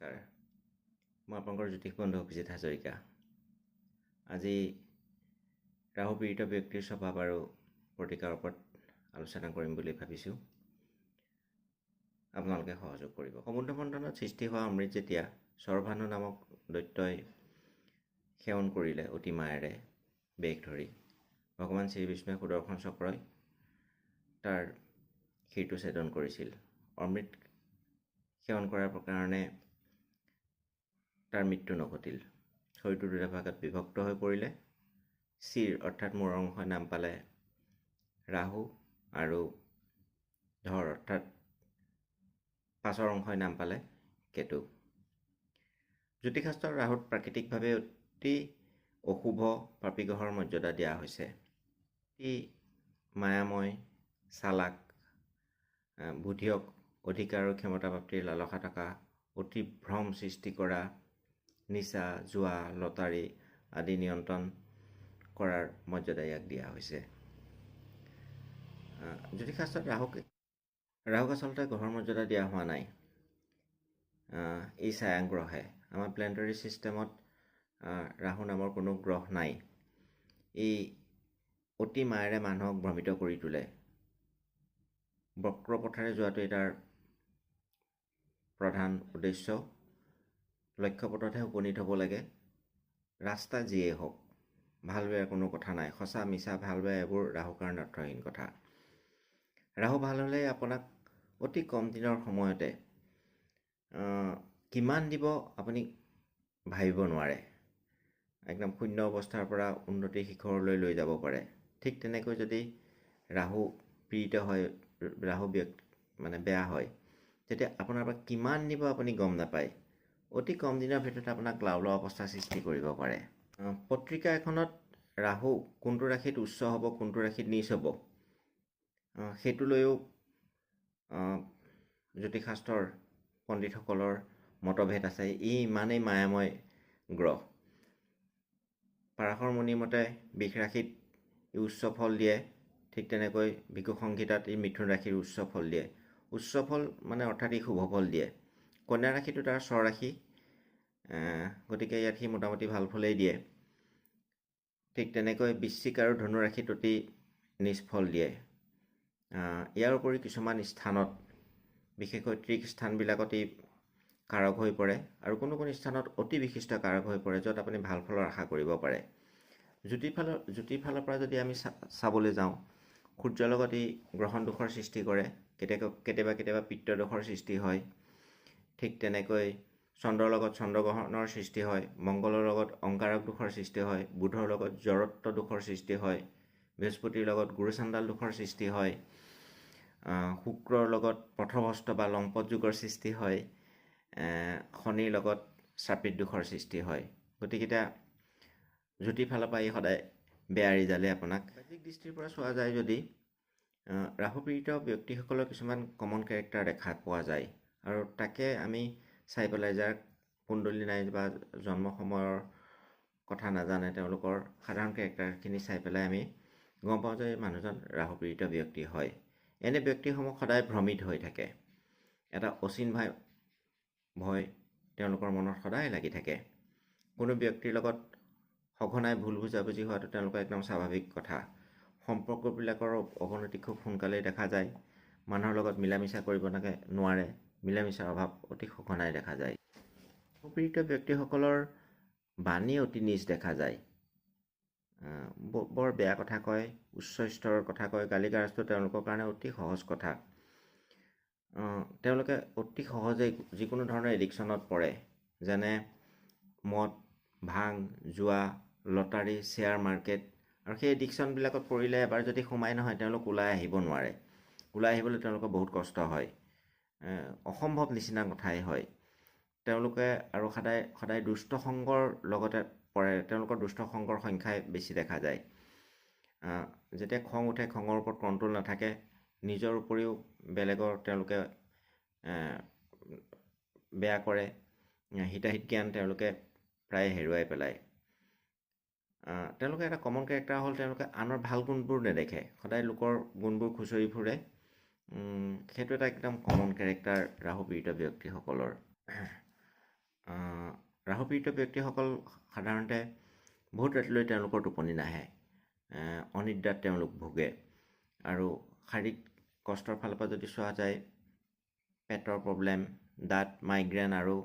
নমস্কাৰ, মই আপোনালোকৰ জ্যোতিষ বন্ধু অভিজিত হাজৰিকা। আজি ৰাহু পীড়িত ব্যক্তিৰ স্বভাৱ আৰু প্ৰতিকাৰ ওপৰত আলোচনা কৰিম বুলি ভাবিছোঁ। আপোনালোকে সহযোগ কৰিব। সমুদ্ৰ মন্থনত সৃষ্টি হোৱা অমৃত যেতিয়া সৰভানু নামক দৈত্যই সেৱন কৰিলে অতি মায়েৰে বেগ ধৰি, ভগৱান শ্ৰীবিষ্ণুৱে সুদৰ্শন চক্ৰই তাৰ ক্ষীৰটো ছেদন কৰিছিল। অমৃত সেৱন কৰাৰ কাৰণে তাৰ মৃত্যু নঘটিল। শৰীৰটো দুটা ভাগত বিভক্ত হৈ পৰিলে। চিৰ অৰ্থাৎ মূৰৰ অংশই নাম পালে ৰাহু আৰু ধৰ অৰ্থাৎ পাছৰ অংশই নাম পালে কেতু। জ্যোতিষশাস্ত্ৰৰ ৰাহুত প্ৰাকৃতিকভাৱে অতি অশুভ পাপীগ্ৰহৰ মৰ্যাদা দিয়া হৈছে। ই মায়াময়, চালাক, বুদ্ধিয়ক, অধিকাৰ আৰু ক্ষমতা প্ৰাপ্তিৰ লালসা থকা, অতি ভ্ৰম সৃষ্টি কৰা, নিচা, জুৱা, লটাৰী আদি নিয়ন্ত্ৰণ কৰাৰ মৰ্যাদা ইয়াক দিয়া হৈছে। জ্যোতিষশাস্ত্ৰত ৰাহুক আচলতে গ্ৰহৰ মৰ্যাদা দিয়া হোৱা নাই। ই ছায়াগ্ৰহে। আমাৰ প্লেনেটৰী ছিষ্টেমত ৰাহু নামৰ কোনো গ্ৰহ নাই। ই অতি মায়েৰে মানুহক ভ্ৰমিত কৰি তোলে। বক্ৰ পথেৰে যোৱাটোৱেই তাৰ প্ৰধান উদ্দেশ্য। লক্ষ্যপথতহে উপনীত হ'ব লাগে। ৰাস্তা যিয়েই হওক, ভাল বেয়াৰ কোনো কথা নাই। সঁচা মিছা ভাল বেয়া এইবোৰ ৰাহুৰ কাৰণে অৰ্থহীন কথা। ৰাহু ভাল হ'লে আপোনাক অতি কম দিনৰ সময়তে কিমান দিব আপুনি ভাবিব নোৱাৰে। একদম শূন্য অৱস্থাৰ পৰা উন্নতিৰ শিখৰলৈ লৈ যাব পাৰে। ঠিক তেনেকৈ যদি ৰাহু পীড়িত হয়, ৰাহু বেয়া হয়, তেতিয়া আপোনাৰ পৰা কিমান নিব আপুনি গম নাপায়। অতি কম দিনৰ ভিতৰত আপোনাক লাও লোৱা অৱস্থা সৃষ্টি কৰিব পাৰে। পত্ৰিকা এখনত ৰাহু কোনটো ৰাশিত উচ্চ হ'ব, কোনটো ৰাশিত নীচ হ'ব, সেইটো লৈও জ্যোতিষশাস্ত্ৰৰ পণ্ডিতসকলৰ মতভেদ আছে। ই ইমানেই মায়াময় গ্ৰহ। পাৰাশৰ মুনিৰ মতে বৃষ ৰাশিত ই উচ্চ ফল দিয়ে, ঠিক তেনেকৈ ভিক্ষু সংহিতাত ই মিথুন ৰাশিৰ উচ্চ ফল দিয়ে। উচ্চ ফল মানে অৰ্থাৎ ই শুভ ফল দিয়ে। কন্যা ৰাশিটো তাৰ স্বৰাশি, গতিকে ইয়াত সি মোটামুটি ভাল ফলেই দিয়ে। ঠিক তেনেকৈ বৃশ্চিক আৰু ধনু ৰাশিত অতি নিজ ফল দিয়ে। ইয়াৰ উপৰি কিছুমান স্থানত, বিশেষকৈ ত্ৰিক স্থানবিলাকত ই কাৰক হৈ পৰে আৰু কোনো কোনো স্থানত অতি বিশিষ্ট কাৰক হৈ পৰে, য'ত আপুনি ভাল ফলৰ আশা কৰিব পাৰে। জ্যোতিৰ ফালৰ পৰা যদি আমি চাবলৈ যাওঁ, সূৰ্যৰ লগত ই গ্ৰহণ দোষৰ সৃষ্টি কৰে। কেতিয়াবা পিত্তদোষৰ সৃষ্টি হয়। ঠিক তেনেকৈ চন্দ্ৰৰ লগত চন্দ্ৰগ্ৰহণৰ সৃষ্টি হয়। মংগলৰ লগত অংগাৰক দোষৰ সৃষ্টি হয়। বুধৰ লগত জড়ত্ব দোষৰ সৃষ্টি হয়। বৃহস্পতিৰ লগত গুৰুচাণ্ডাল দোষৰ সৃষ্টি হয়। শুক্ৰৰ লগত পথভ্ৰষ্ট বা লম্পট যুগৰ সৃষ্টি হয়। শনিৰ লগত শ্ৰাপিত দোষৰ সৃষ্টি হয়। গতিকে জ্যোতিৰ ফালৰ পৰা ই সদায় বেয়া ৰিজাল্টে আপোনাক। বাহ্যিক দৃষ্টিৰ পৰা চোৱা যায় যদি ৰাহু পীড়িত ব্যক্তিসকলৰ কিছুমান কমন কেৰেক্টাৰ দেখা পোৱা যায়, আৰু তাকে আমি চাই পেলাই যাৰ কুণ্ডলী নাই বা জন্ম সময়ৰ কথা নাজানে, তেওঁলোকৰ সাধাৰণ কেৰেক্টাৰখিনি চাই পেলাই আমি গম পাওঁ যে মানুহজন ৰাহু পীড়িত ব্যক্তি হয়। এনে ব্যক্তিসমূহ সদায় ভ্ৰমিত হৈ থাকে। এটা অচিন ভয় তেওঁলোকৰ মনত সদায় লাগি থাকে। কোনো ব্যক্তিৰ লগত সঘনাই ভুল বুজাবুজি হোৱাটো তেওঁলোকৰ একদম স্বাভাৱিক কথা। সম্পৰ্কবিলাকৰ অৱনতি খুব সোনকালেই দেখা যায়। মানুহৰ লগত মিলা মিছা কৰিব নোৱাৰে। মিলা মিছাৰ অভাৱ অতি সঘনাই দেখা যায়। ৰাহু পীড়িত ব্যক্তিসকলৰ বাণী অতি নিজ দেখা যায়। বৰ বেয়া কথা কয়, উচ্চ স্তৰৰ কথা কয়। গালি গালাজটো তেওঁলোকৰ কাৰণে অতি সহজ কথা। তেওঁলোকে অতি সহজেই যিকোনো ধৰণৰ এডিকশ্যনত পৰে, যেনে মদ, ভাং, জুৱা, লটাৰী, শ্বেয়াৰ মাৰ্কেট। আৰু সেই এডিকশ্যনবিলাকত পৰিলে এবাৰ যদি সোমাই নহয়, তেওঁলোক ওলাই আহিব নোৱাৰে। ওলাই আহিবলৈ তেওঁলোকৰ বহুত কষ্ট হয়। অসম্ভৱ নিচিনা কথাই হয়। তেওঁলোকে আৰু সদায় দুষ্ট সংগৰ লগতে পৰে। তেওঁলোকৰ দুষ্ট সংগৰ সংখ্যাই বেছি দেখা যায়। যেতিয়া খং উঠে, খঙৰ ওপৰত কণ্ট্ৰল নাথাকে। নিজৰ উপৰিও বেলেগৰ তেওঁলোকে বেয়া কৰে। হিতাহিত জ্ঞান তেওঁলোকে প্ৰায় হেৰুৱাই পেলায়। তেওঁলোকে এটা কমন কেৰেক্টাৰ হ'ল তেওঁলোকে আনৰ ভাল গুণবোৰ নেদেখে, সদায় লোকৰ গুণবোৰ খুচৰি ফুৰে। সেইটো এটা একদম কমন কেৰেক্টাৰ ৰাহু পীড়িত ব্যক্তিসকলৰ। ৰাহুপীড়িত ব্যক্তিসকল সাধাৰণতে বহুত ৰাতিলৈ তেওঁলোকৰ টোপনি নাহে, অনিদ্ৰাত তেওঁলোক ভোগে। আৰু শাৰীৰিক কষ্টৰ ফালৰ পৰা যদি চোৱা যায়, পেটৰ প্ৰব্লেম, দাঁত, মাইগ্ৰেন আৰু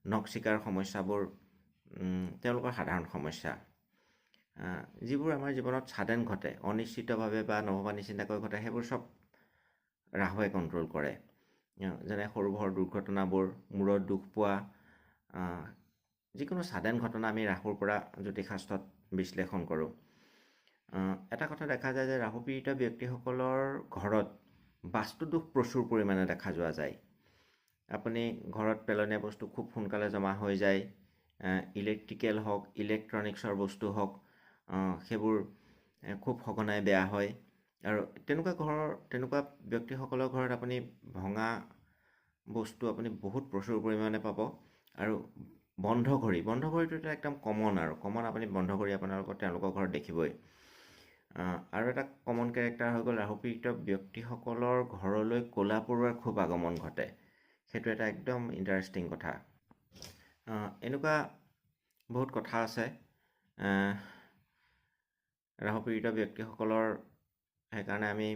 নখ চিকাৰ সমস্যাবোৰ তেওঁলোকৰ সাধাৰণ সমস্যা, যিবোৰ আমাৰ জীৱনত ছাডেন ঘটে, অনিশ্চিতভাৱে বা নভবা নিচিন্তাকৈ ঘটে, সেইবোৰ চব ৰাহুৱে কণ্ট্ৰল কৰে। যেনে সৰু ভৰ দুৰ্ঘটনাবোৰ, মূৰত দুখ পোৱা, যিকোনো ছাডেন ঘটনা আমি ৰাহুৰ পৰা জ্যোতিষশাস্ত্ৰত বিশ্লেষণ কৰোঁ। এটা কথা দেখা যায় যে ৰাহুপীড়িত ব্যক্তিসকলৰ ঘৰত বাস্তুদোষ প্ৰচুৰ পৰিমাণে দেখা যোৱা যায়। আপুনি ঘৰত পেলনীয়া বস্তু খুব সোনকালে জমা হৈ যায়, ইলেক্ট্ৰিকেল হওক, ইলেক্ট্ৰনিক্সৰ বস্তু হওক, সেইবোৰ খুব সঘনাই বেয়া হয়। আৰু তেনেকুৱা ব্যক্তিসকলৰ ঘৰত আপুনি ভঙা বস্তু আপুনি বহুত প্ৰচুৰ পৰিমাণে পাব। আৰু বন্ধ ঘড়ীটো এটা একদম কমন আপুনি বন্ধ ঘড়ী তেওঁলোকৰ ঘৰত দেখিবই। আৰু এটা কমন কেৰেক্টাৰ হৈ গ'ল ৰাহুপীড়িত ব্যক্তিসকলৰ ঘৰলৈ ক'লা পৰুৱাৰ খুব আগমন ঘটে। সেইটো এটা একদম ইণ্টাৰেষ্টিং কথা। এনেকুৱা বহুত কথা আছে ৰাহুপীড়িত ব্যক্তিসকলৰ। সেইকাৰণে আমি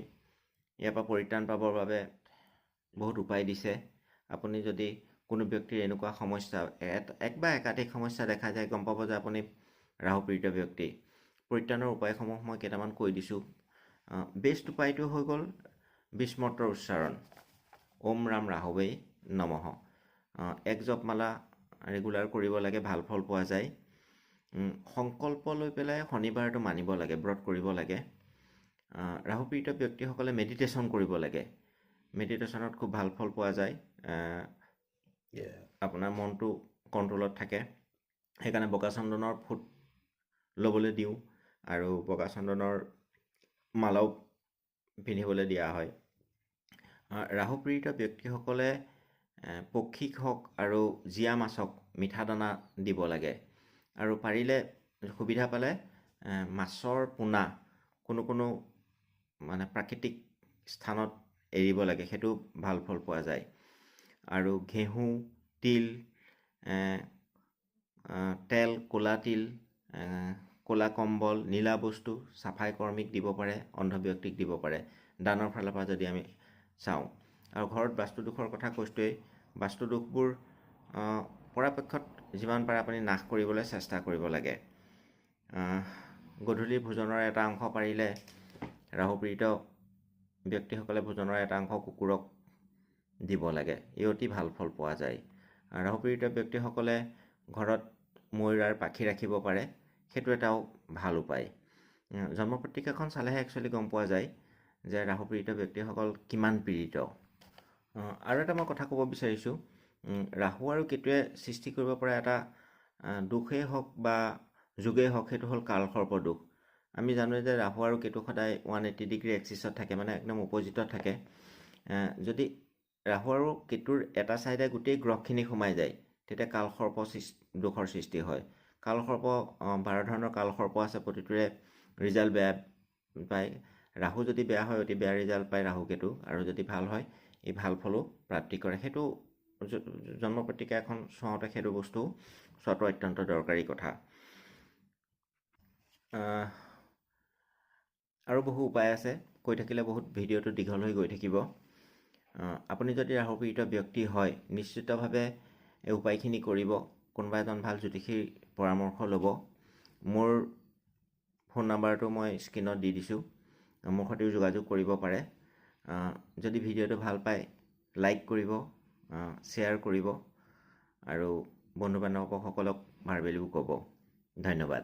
ইয়াৰ পৰা পৰিত্ৰাণ পাবৰ বাবে বহুত উপায় দিছে। আপুনি যদি কোনো ব্যক্তিৰ এনেকুৱা সমস্যা, এক বা একাধিক সমস্যা দেখা যায়, গম পাব যে আপুনি ৰাহুপীড়িত ব্যক্তি। পৰিত্ৰাণৰ উপায়সমূহ মই কেইটামান কৈ দিছোঁ। বেষ্ট উপায়টো হৈ গ'ল 20 মন্ত্ৰৰ উচ্চাৰণ, ওম ৰাম ৰাহুৱেই নমঃ। এক জপমালা ৰেগুলাৰ কৰিব লাগে, ভাল ফল পোৱা যায়। সংকল্প লৈ পেলাই শনিবাৰটো মানিব লাগে, ব্ৰত কৰিব লাগে। ৰাহুপীড়িত ব্যক্তিসকলে মেডিটেশ্যন কৰিব লাগে। মেডিটেশ্যনত খুব ভাল ফল পোৱা যায়, আপোনাৰ মনটো কণ্ট্ৰলত থাকে। সেইকাৰণে বগা চন্দনৰ ফুট ল'বলৈ দিওঁ আৰু বগা চন্দনৰ মালাও পিন্ধিবলৈ দিয়া হয়। ৰাহুপীড়িত ব্যক্তিসকলে পক্ষীক হওক আৰু জীয়া মাছক মিঠা দানা দিব লাগে। আৰু পাৰিলে সুবিধা পালে মাছৰ পোনা কোনো মানে প্ৰাকৃতিক স্থানত এৰিব লাগে, সেইটো ভাল ফল পোৱা যায়। আৰু ঘেঁহু, তিল, তেল, ক'লা তিল, ক'লা কম্বল, নীলা বস্তু চাফাই কৰ্মীক দিব পাৰে, অন্ধ ব্যক্তিক দিব পাৰে, দানৰ ফালৰ পৰা যদি আমি চাওঁ। আৰু ঘৰত বাস্তুদোষৰ কথা কৈছোৱেই। বাস্তুদোষবোৰ পৰাপক্ষত যিমান পাৰে আপুনি নাশ কৰিবলৈ চেষ্টা কৰিব লাগে। গধূলি ভোজনৰ এটা অংশ পাৰিলে ৰাহুপীড়িত ব্যক্তিসকলে ভোজনৰ এটা অংশ কুকুৰক দিব লাগে। এই অতি ভাল ফল পোৱা যায়। ৰাহুপীড়িত ব্যক্তিসকলে ঘৰত ময়ূৰাৰ পাখি ৰাখিব পাৰে, সেইটো এটাও ভাল উপায়। জন্মপত্ৰিকাখন চালেহে একচুৱেলি গম পোৱা যায় যে ৰাহুপীড়িত ব্যক্তিসকল কিমান পীড়িত। আৰু এটা মই কথা ক'ব বিচাৰিছোঁ, ৰাহু আৰু কেতুৱে সৃষ্টি কৰিব পৰা এটা দোষেই হওক বা যোগেই হওক, সেইটো হ'ল কালসৰ্প দোষ। আমি জানোৱে যে ৰাহু আৰু কেতু সদায় 180 ডিগ্ৰী এক্সিছত থাকে, মানে একদম অপজিটত থাকে। যদি ৰাহু আৰু কেতুৰ এটা ছাইডে গোটেই গ্ৰহখিনি সোমাই যায়, তেতিয়া কালসৰ্প দোষৰ সৃষ্টি হয়। কালসৰ্প 12 ধৰণৰ কালসৰ্প আছে, প্ৰতিটোৰে ৰিজাল্ট বেয়া পায়। ৰাহু যদি বেয়া হয় অতি বেয়া ৰিজাল্ট পায় ৰাহু কেতু, আৰু যদি ভাল হয় এই ভাল ফলো প্ৰাপ্তি কৰে। সেইটো জন্মপত্ৰিকা এখন চাওঁতে সেইটো বস্তু চোৱাটো অত্যন্ত দৰকাৰী কথা। আৰু বহু উপায় আছে, কৈ থাকিলে বহুত ভিডিঅ'টো দীঘল হৈ গৈ থাকিব। আপুনি যদি ৰাহুপীড়িত ব্যক্তি হয়, নিশ্চিতভাৱে এই উপায়খিনি কৰিব। কোনোবা এজন ভাল জ্যোতিষীৰ পৰামৰ্শ ল'ব। মোৰ ফোন নাম্বাৰটো মই স্ক্ৰীণত দি দিছোঁ, মোৰ সৈতেও যোগাযোগ কৰিব পাৰে। যদি ভিডিঅ'টো ভাল পায় লাইক কৰিব, শ্বেয়াৰ কৰিব আৰু বন্ধু বান্ধৱসকলক ভাৰ ভেলিও ক'ব। ধন্যবাদ।